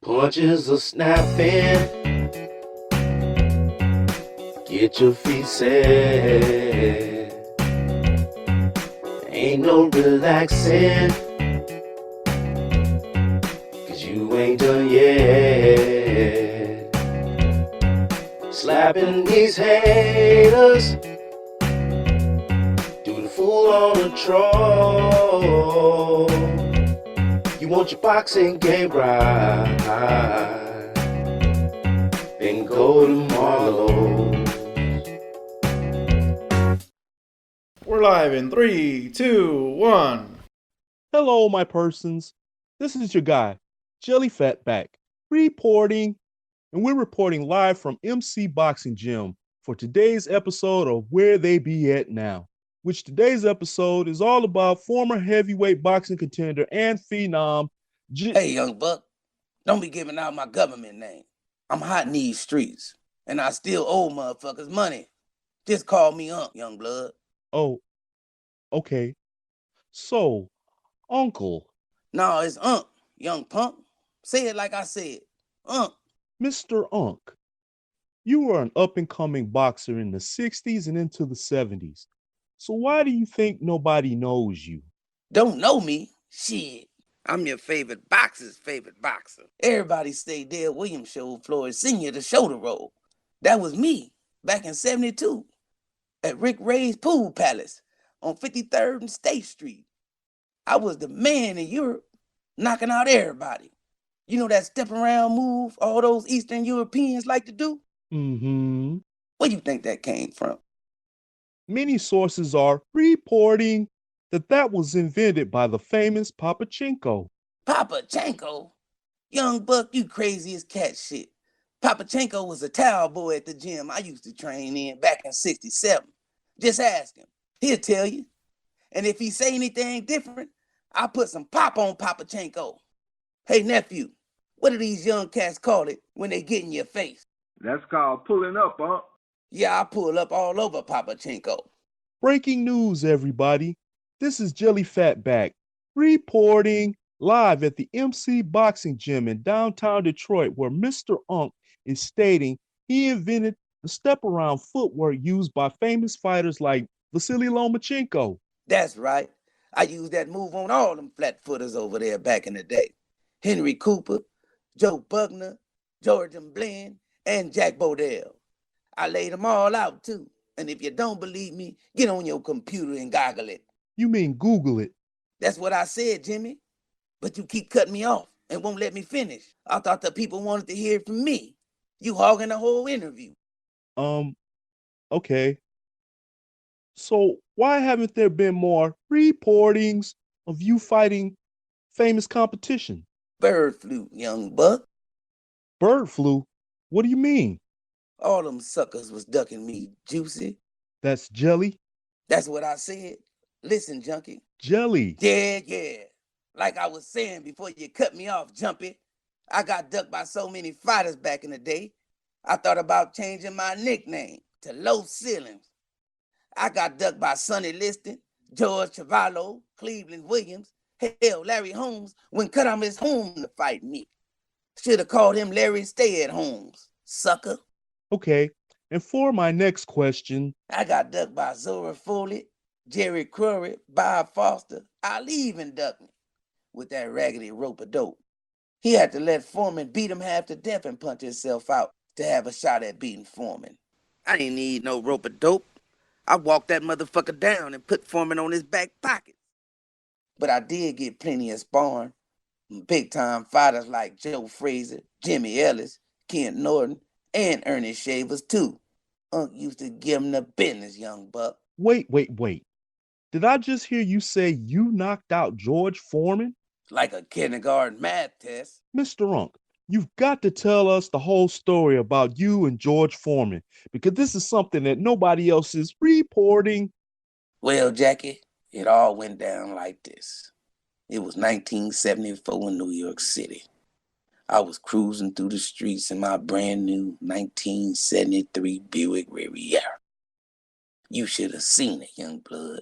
Punches are snapping, get your feet set. Ain't no relaxing, cause you ain't done yet. Slapping these haters, do the fool on the troll. You want your boxing game right, then go to MARLO'S. We're live in 3, 2, 1. Hello, my persons. This is your guy, Jelly Fatback, reporting, and we're reporting live from MC Boxing Gym for today's episode of Where They Be At Now, which today's episode is all about former heavyweight boxing contender and phenom. Hey, young buck, don't be giving out my government name. I'm hot in these streets, and I still owe motherfuckers money. Just call me Unc, young blood. Oh, okay. So, Uncle. No, it's Unc, young punk. Say it like I said. Unc. Mr. Unc, you were an up-and-coming boxer in the 60s and into the 70s. So why do you think nobody knows you? Don't know me? Shit. I'm your favorite boxer's favorite boxer. Everybody say Dale Williams showed Floyd Sr. the shoulder roll. That was me back in 72 at Rick Ray's Pool Palace on 53rd and State Street. I was the man in Europe, knocking out everybody. You know that step around move all those Eastern Europeans like to do? Mm-hmm. Where do you think that came from? Many sources are reporting that was invented by the famous Papachenko. Papachenko? Young buck, you crazy as cat shit. Papachenko was a towel boy at the gym I used to train in back in 67. Just ask him. He'll tell you. And if he say anything different, I'll put some pop on Papachenko. Hey, nephew, what do these young cats call it when they get in your face? That's called pulling up, huh? Yeah, I pull up all over Papachenko. Breaking news, everybody. This is Jelly Fatback reporting live at the MC Boxing Gym in downtown Detroit, where Mr. Unc is stating he invented the step-around footwork used by famous fighters like Vasily Lomachenko. That's right. I used that move on all them flat-footers over there back in the day. Henry Cooper, Joe Bugner, George Blinn, and Jack Bodell. I laid them all out, too. And if you don't believe me, get on your computer and goggle it. You mean Google it? That's what I said, Jimmy. But you keep cutting me off and won't let me finish. I thought the people wanted to hear from me. You hogging the whole interview. Okay. So why haven't there been more reportings of you fighting famous competition? Bird flu, young buck. Bird flu? What do you mean? All them suckers was ducking me, Juicy. That's Jelly? That's what I said. Listen, junkie. Jelly. Yeah. Like I was saying before you cut me off, Jumpy, I got ducked by so many fighters back in the day, I thought about changing my nickname to Low Ceilings. I got ducked by Sonny Liston, George Cavallo, Cleveland Williams, hell, Larry Holmes, when cut on his home to fight me. Should have called him Larry Stay-at-Homes, sucker. Okay, and for my next question, I got ducked by Zora Foley, Jerry Curry, Bob Foster. Ali even ducked me with that raggedy rope of dope. He had to let Foreman beat him half to death and punch himself out to have a shot at beating Foreman. I didn't need no rope of dope. I walked that motherfucker down and put Foreman on his back pocket. But I did get plenty of sparring. Big-time fighters like Joe Frazier, Jimmy Ellis, Kent Norton, and Ernest Shavers, too. Unc used to give him the business, young buck. Wait. Did I just hear you say you knocked out George Foreman? Like a kindergarten math test. Mr. Unc, you've got to tell us the whole story about you and George Foreman, because this is something that nobody else is reporting. Well, Jackie, it all went down like this. It was 1974 in New York City. I was cruising through the streets in my brand new 1973 Buick Riviera. You should have seen it, young blood.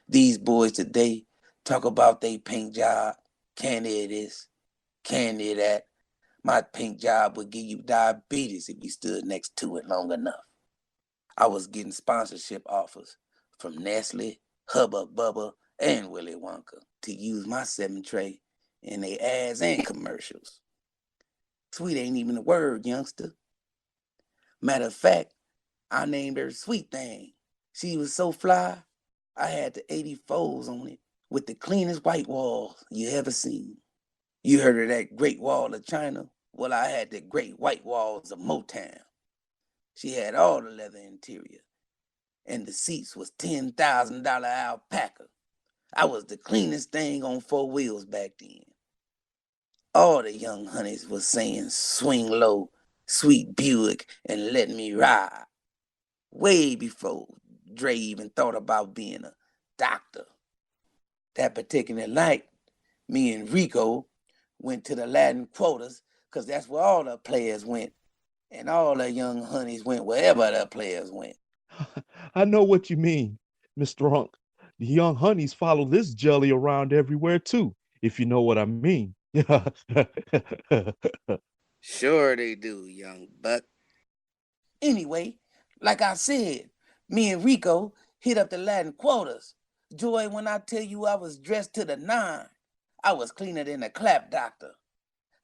These boys today talk about they paint job, can they this, can they that. My pink job would give you diabetes if you stood next to it long enough. I was getting sponsorship offers from Nestle, Hubba Bubba, and Willy Wonka to use my 7-tray in their ads and commercials. Sweet ain't even a word, youngster. Matter of fact, I named her Sweet Thing. She was so fly, I had the 84s on it with the cleanest white walls you ever seen. You heard of that Great Wall of China? Well, I had the Great White Walls of Motown. She had all the leather interior, and the seats was $10,000 alpaca. I was the cleanest thing on 4 wheels back then. All the young honeys was saying swing low, sweet Buick, and let me ride. Way before Dre even thought about being a doctor. That particular night, me and Rico went to the Latin quarters because that's where all the players went. And all the young honeys went wherever the players went. I know what you mean, Mr. Unk. The young honeys follow this jelly around everywhere too, if you know what I mean. Sure they do, young buck. Anyway, like I said, me and Rico hit up the Latin quarters. Joy, when I tell you I was dressed to the nine, I was cleaner than a clap doctor.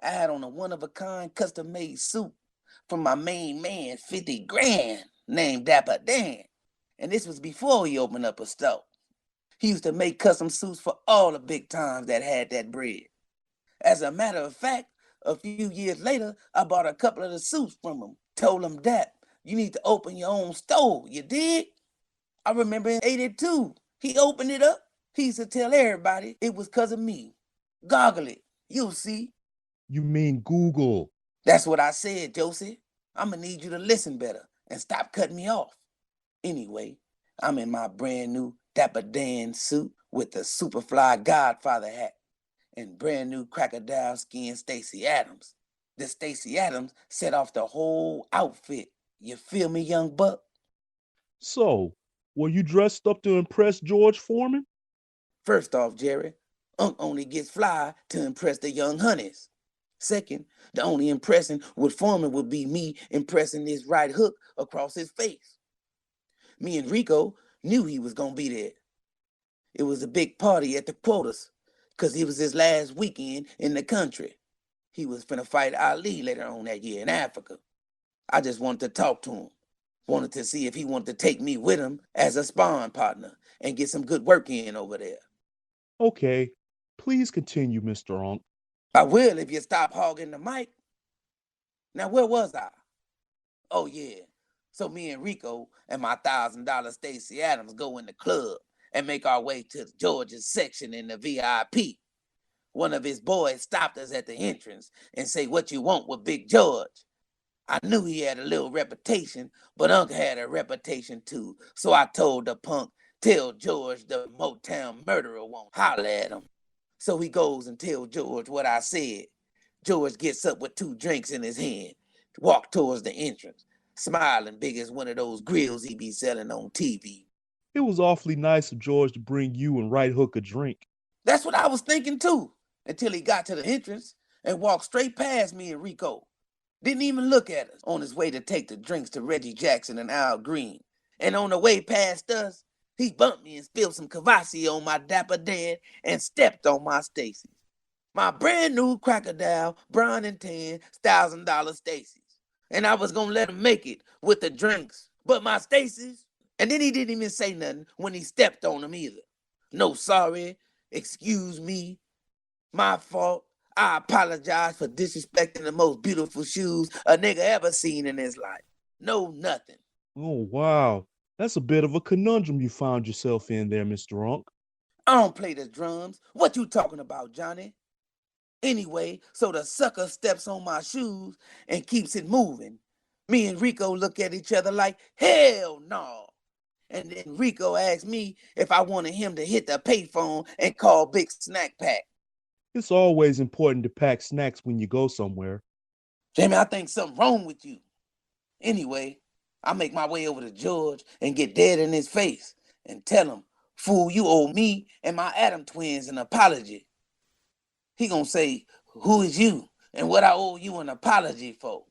I had on a one-of-a-kind custom-made suit from my main man, 50 grand, named Dapper Dan. And this was before he opened up a store. He used to make custom suits for all the big times that had that bread. As a matter of fact, a few years later, I bought a couple of the suits from him. Told him, Dap, you need to open your own store, you dig? I remember in 82, he opened it up. He used to tell everybody it was because of me. Goggle it, you'll see. You mean Google? That's what I said, Josie. I'm going to need you to listen better and stop cutting me off. Anyway, I'm in my brand new Dapper Dan suit with the Superfly Godfather hat and brand new crocodile skin Stacey Adams. The Stacey Adams set off the whole outfit. You feel me, young buck? So, were you dressed up to impress George Foreman? First off, Jerry, Unc only gets fly to impress the young honeys. Second, the only impression with Foreman would be me impressing this right hook across his face. Me and Rico knew he was going to be there. It was a big party at the quotas because it was his last weekend in the country. He was finna fight Ali later on that year in Africa. I just wanted to talk to him. Wanted to see if he wanted to take me with him as a sparring partner and get some good work in over there. Okay, please continue, Mr. Unk. I will if you stop hogging the mic. Now, where was I? Oh, yeah. So me and Rico and my $1,000 Stacey Adams go in the club and make our way to George's section in the VIP. One of his boys stopped us at the entrance and say, what you want with Big George? I knew he had a little reputation, but Unc had a reputation too. So I told the punk, tell George the Motown murderer won't holler at him. So he goes and tells George what I said. George gets up with 2 drinks in his hand, walk towards the entrance, smiling big as one of those grills he be selling on TV. It was awfully nice of George to bring you and Right Hook a drink. That's what I was thinking too, until he got to the entrance and walked straight past me and Rico. Didn't even look at us on his way to take the drinks to Reggie Jackson and Al Green. And on the way past us, he bumped me and spilled some Kvass on my Dapper Dan and stepped on my Stacey's. My brand new crocodile, brown and tan, $1,000 Stacey's. And I was going to let him make it with the drinks. But my Stacey's, and then he didn't even say nothing when he stepped on them either. No sorry, excuse me, my fault. I apologize for disrespecting the most beautiful shoes a nigga ever seen in his life. No nothing. Oh, wow. That's a bit of a conundrum you found yourself in there, Mr. Unk. I don't play the drums. What you talking about, Johnny? Anyway, so the sucker steps on my shoes and keeps it moving. Me and Rico look at each other like, hell no. And then Rico asked me if I wanted him to hit the payphone and call Big Snack Pack. It's always important to pack snacks when you go somewhere. Jamie, I think something wrong with you. Anyway, I make my way over to George and get dead in his face and tell him, fool, you owe me and my Adam twins an apology. He gonna say, who is you? and what I owe you an apology for.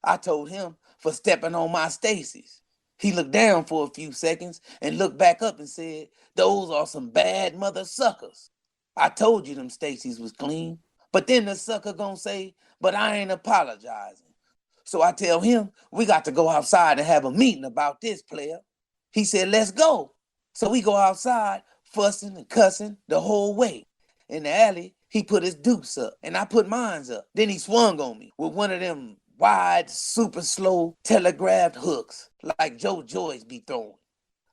I told him for stepping on my Stacy's. He looked down for a few seconds and looked back up and said, "Those are some bad mother suckers." I told you them Stacy's was clean. But then the sucker gonna say, "But I ain't apologizing." So I tell him we got to go outside and have a meeting about this, player. He said, "Let's go." So we go outside, fussing and cussing the whole way. In the alley, he put his dukes up and I put mines up. Then he swung on me with one of them wide, super slow telegraphed hooks like Joe Joyce be throwing.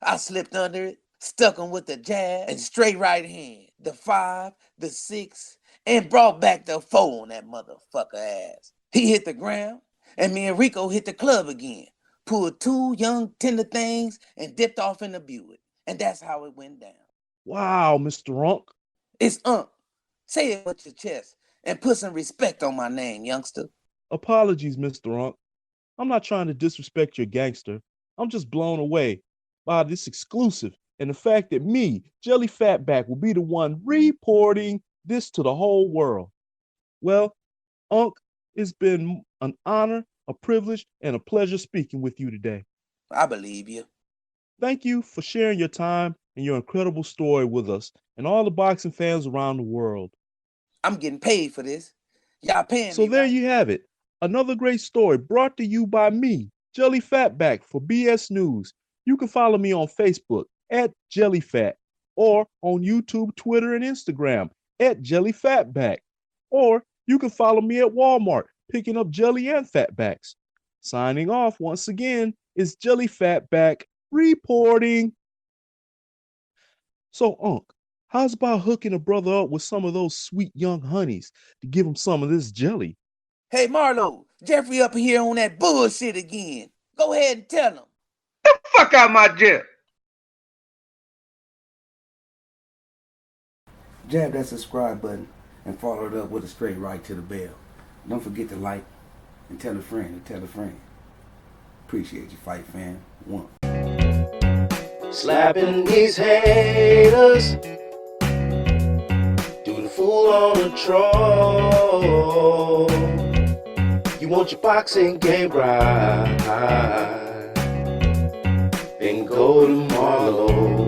I slipped under it, stuck him with the jab and straight right hand, the 5, the 6, and brought back the 4 on that motherfucker ass. He hit the ground, and me and Rico hit the club again, pulled 2 young tender things and dipped off in the Buick. And that's how it went down. Wow, Mr. Unk. It's Unc. Say it with your chest and put some respect on my name, youngster. Apologies, Mr. Unk. I'm not trying to disrespect your gangster. I'm just blown away by this exclusive and the fact that me, Jelly Fatback, will be the one reporting this to the whole world. Well, Unk, it's been an honor, a privilege, and a pleasure speaking with you today. I believe you. Thank you for sharing your time and your incredible story with us and all the boxing fans around the world. I'm getting paid for this. Y'all paying me, So there right? you have it. Another great story brought to you by me, Jelly Fatback, for BS News. You can follow me on Facebook at JellyFat, or on YouTube, Twitter, and Instagram at JellyFatback. Or you can follow me at Walmart, picking up jelly and fatbacks. Signing off once again is Jelly Fatback reporting. So, Unc, how's about hooking a brother up with some of those sweet young honeys to give him some of this jelly? Hey, Marlo, Jeffrey up here on that bullshit again. Go ahead and tell him. Fuck out my jet. Jab that subscribe button and follow it up with a straight right to the bell. Don't forget to like and tell a friend to tell a friend. Appreciate you, fight fan. 1. Slapping these haters, do the fool on the troll. You want your boxing game right, then go to MARLO'S.